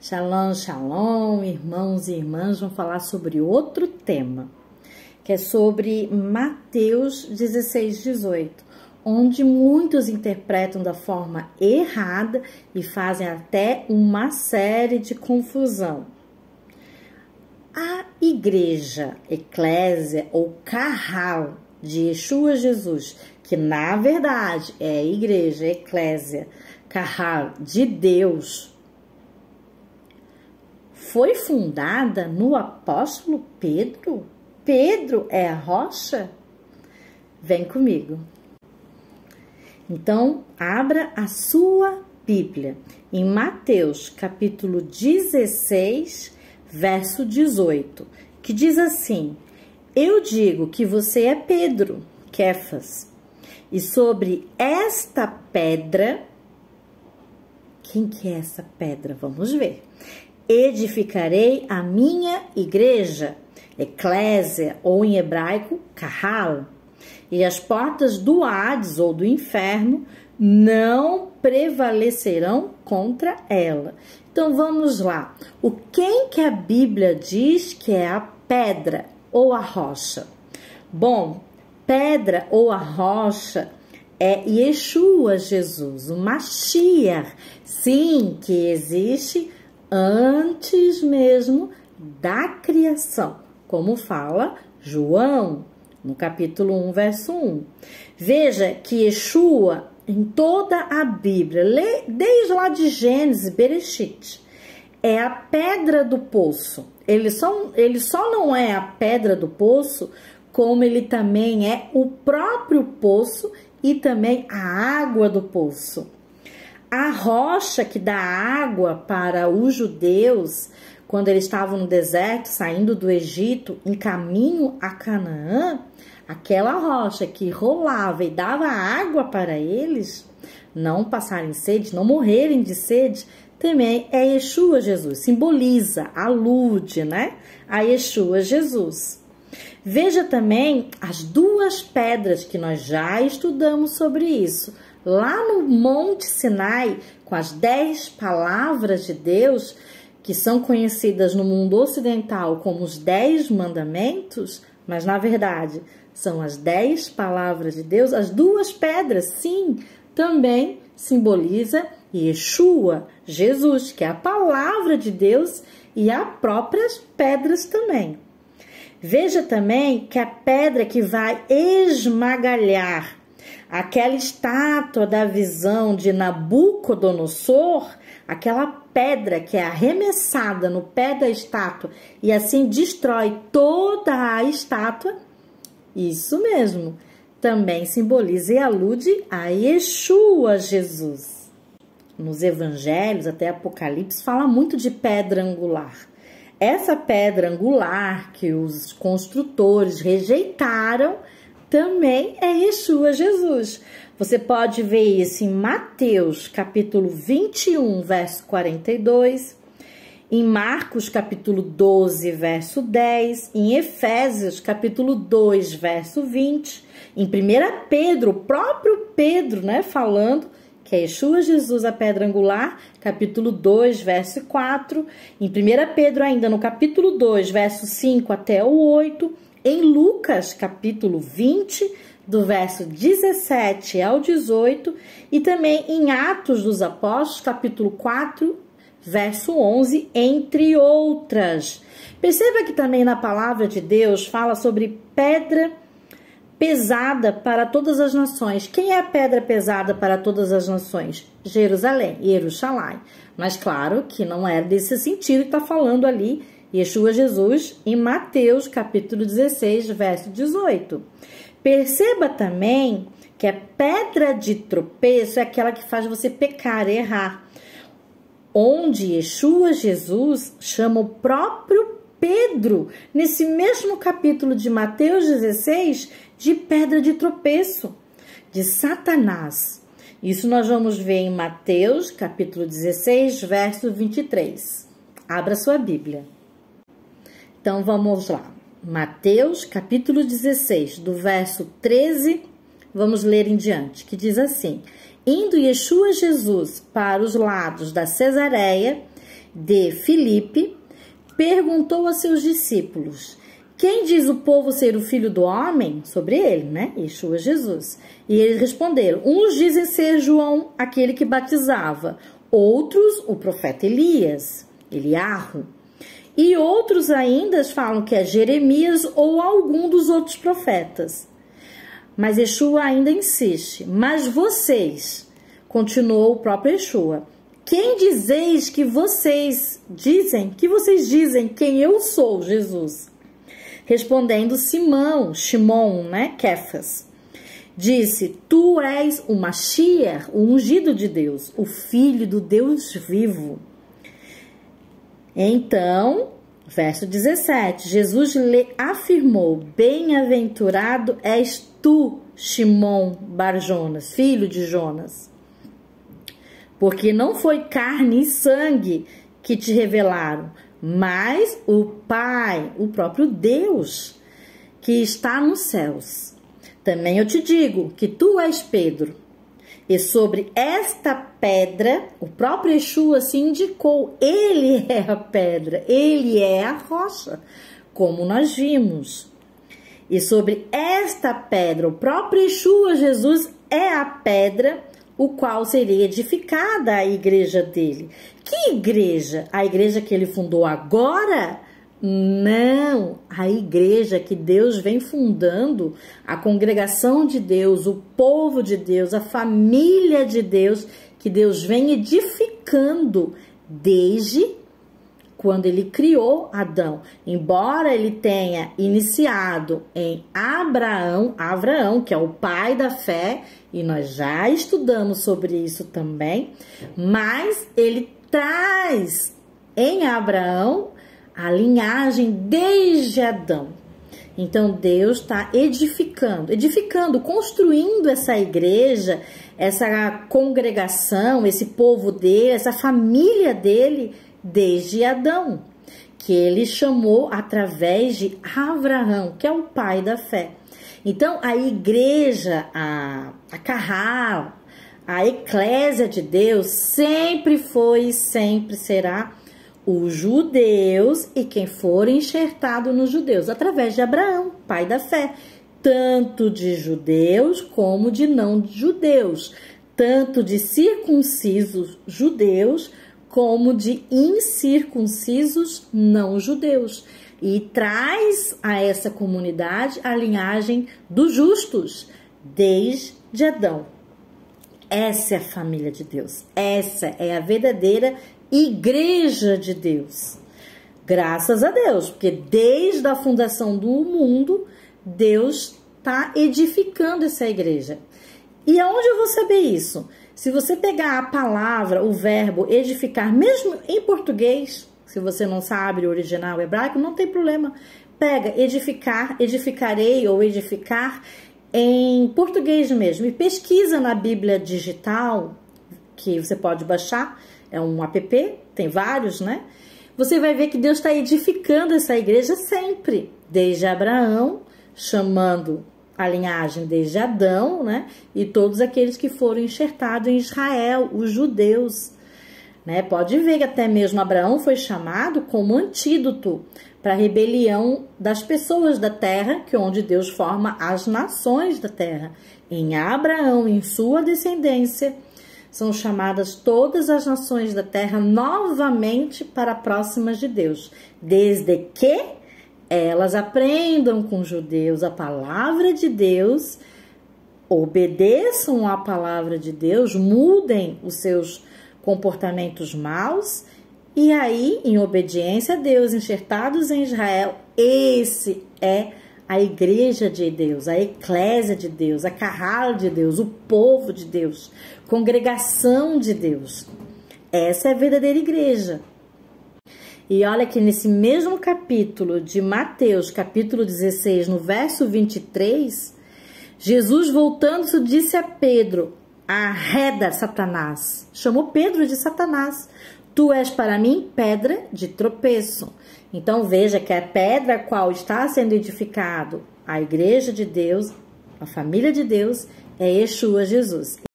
Shalom, shalom, irmãos e irmãs, vamos falar sobre outro tema, que é sobre Mateus 16, 18, onde muitos interpretam da forma errada e fazem até uma série de confusão. A igreja, eclésia ou carral de Yeshua Jesus, que na verdade é a igreja, eclésia, carral de Deus, foi fundada no apóstolo Pedro? Pedro é a rocha? Vem comigo. Então, abra a sua Bíblia em Mateus, capítulo 16, verso 18, que diz assim: Eu digo que você é Pedro, Kéfas, e sobre esta pedra, quem que é essa pedra? Vamos ver. Edificarei a minha igreja, eclésia, ou em hebraico, kahal, e as portas do Hades, ou do inferno, não prevalecerão contra ela. Então, vamos lá. Quem que a Bíblia diz que é a pedra ou a rocha? Bom, pedra ou a rocha é Yeshua Jesus, o Mashiach, sim, que existe antes mesmo da criação, como fala João, no capítulo 1, verso 1. Veja que Yeshua, em toda a Bíblia, desde lá de Gênesis, Bereshit, é a pedra do poço. Ele só não é a pedra do poço, como ele também é o próprio poço e também a água do poço. A rocha que dá água para os judeus, quando eles estavam no deserto, saindo do Egito, em caminho a Canaã, aquela rocha que rolava e dava água para eles não passarem sede, não morrerem de sede, também é Yeshua Jesus, simboliza, alude, né, a Yeshua Jesus. Veja também as duas pedras que nós já estudamos sobre isso. Lá no Monte Sinai, com as 10 palavras de Deus, que são conhecidas no mundo ocidental como os 10 mandamentos, mas na verdade são as 10 palavras de Deus, as duas pedras, sim, também simboliza Yeshua, Jesus, que é a palavra de Deus, e as próprias pedras também. Veja também que a pedra que vai esmagalhar aquela estátua da visão de Nabucodonosor, aquela pedra que é arremessada no pé da estátua e assim destrói toda a estátua, isso mesmo, também simboliza e alude a Yeshua Jesus. Nos evangelhos, até Apocalipse, fala muito de pedra angular. Essa pedra angular que os construtores rejeitaram também é Yeshua Jesus. Você pode ver isso em Mateus, capítulo 21, verso 42, em Marcos, capítulo 12, verso 10, em Efésios, capítulo 2, verso 20, em 1 Pedro, o próprio Pedro, né, falando que é Yeshua Jesus, a pedra angular, capítulo 2, verso 4, em 1 Pedro ainda, no capítulo 2, verso 5 até o 8, em Lucas, capítulo 20, do verso 17 ao 18, e também em Atos dos Apóstolos, capítulo 4, verso 11, entre outras. Perceba que também na palavra de Deus fala sobre pedra pesada para todas as nações. Quem é a pedra pesada para todas as nações? Jerusalém, Yerushalayim. Mas claro que não é desse sentido que está falando ali Yeshua Jesus em Mateus, capítulo 16, verso 18. Perceba também que a pedra de tropeço é aquela que faz você pecar, errar. Onde Yeshua Jesus chama o próprio Pedro, nesse mesmo capítulo de Mateus 16, de pedra de tropeço, de Satanás. Isso nós vamos ver em Mateus, capítulo 16, verso 23. Abra sua Bíblia. Então, vamos lá. Mateus, capítulo 16, do verso 13, vamos ler em diante, que diz assim: Indo Yeshua Jesus para os lados da Cesareia, de Filipe, perguntou a seus discípulos: quem diz o povo ser o filho do homem? Sobre ele, né? Yeshua Jesus. E eles responderam: uns dizem ser João, aquele que batizava, outros o profeta Elias, Eliarro, e outros ainda falam que é Jeremias ou algum dos outros profetas. Mas Yeshua ainda insiste: mas vocês, continuou o próprio Yeshua, quem dizeis que vocês dizem quem eu sou, Jesus? Respondendo Shimon, né, Kefas, disse: tu és o Mashiach, o ungido de Deus, o filho do Deus vivo. Então, verso 17, Jesus lhe afirmou: bem-aventurado és tu, Shimon Bar-Jonas, filho de Jonas, porque não foi carne e sangue que te revelaram, mas o Pai, o próprio Deus, que está nos céus. Também eu te digo que tu és Pedro, e sobre esta pedra, o próprio Yeshua se indicou, ele é a pedra, ele é a rocha, como nós vimos. E sobre esta pedra, o próprio Yeshua Jesus é a pedra, o qual seria edificada a igreja dele. Que igreja? A igreja que ele fundou agora? Não, a igreja que Deus vem fundando, a congregação de Deus, o povo de Deus, a família de Deus, que Deus vem edificando desde quando ele criou Adão. Embora ele tenha iniciado em Abraão, que é o pai da fé, e nós já estudamos sobre isso também, mas ele traz em Abraão a linhagem desde Adão. Então Deus está edificando, construindo essa igreja, essa congregação, esse povo dele, essa família dele desde Adão, que ele chamou através de Abraão, que é o pai da fé. Então a igreja, a Carral, a eclésia de Deus sempre foi e sempre será os judeus e quem for enxertado nos judeus, através de Abraão, pai da fé, tanto de judeus como de não judeus, tanto de circuncisos judeus como de incircuncisos não judeus. E traz a essa comunidade a linhagem dos justos, desde Adão. Essa é a família de Deus, essa é a verdadeira igreja de Deus. Graças a Deus, porque desde a fundação do mundo, Deus está edificando essa igreja. E aonde eu vou saber isso? Se você pegar a palavra, o verbo edificar, mesmo em português, se você não sabe o original hebraico, não tem problema. Pega edificar, edificarei ou edificar em português mesmo. E pesquisa na Bíblia digital, que você pode baixar, é um app, tem vários, né? Você vai ver que Deus está edificando essa igreja sempre, desde Abraão, chamando a linhagem desde Adão, né? E todos aqueles que foram enxertados em Israel, os judeus, né? Pode ver que até mesmo Abraão foi chamado como antídoto para a rebelião das pessoas da terra, que é onde Deus forma as nações da terra. Em Abraão, em sua descendência, são chamadas todas as nações da terra novamente para próximas de Deus, desde que elas aprendam com os judeus a palavra de Deus, obedeçam à palavra de Deus, mudem os seus comportamentos maus, e aí, em obediência a Deus, enxertados em Israel, esse é a igreja de Deus, a eclésia de Deus, a carral de Deus, o povo de Deus, congregação de Deus. Essa é a verdadeira igreja. E olha que nesse mesmo capítulo de Mateus, capítulo 16, no verso 23, Jesus, voltando-se, disse a Pedro: arreda, Satanás. Chamou Pedro de Satanás. Tu és para mim pedra de tropeço. Então veja que a pedra a qual está sendo edificado a igreja de Deus, a família de Deus, é Yeshua Jesus.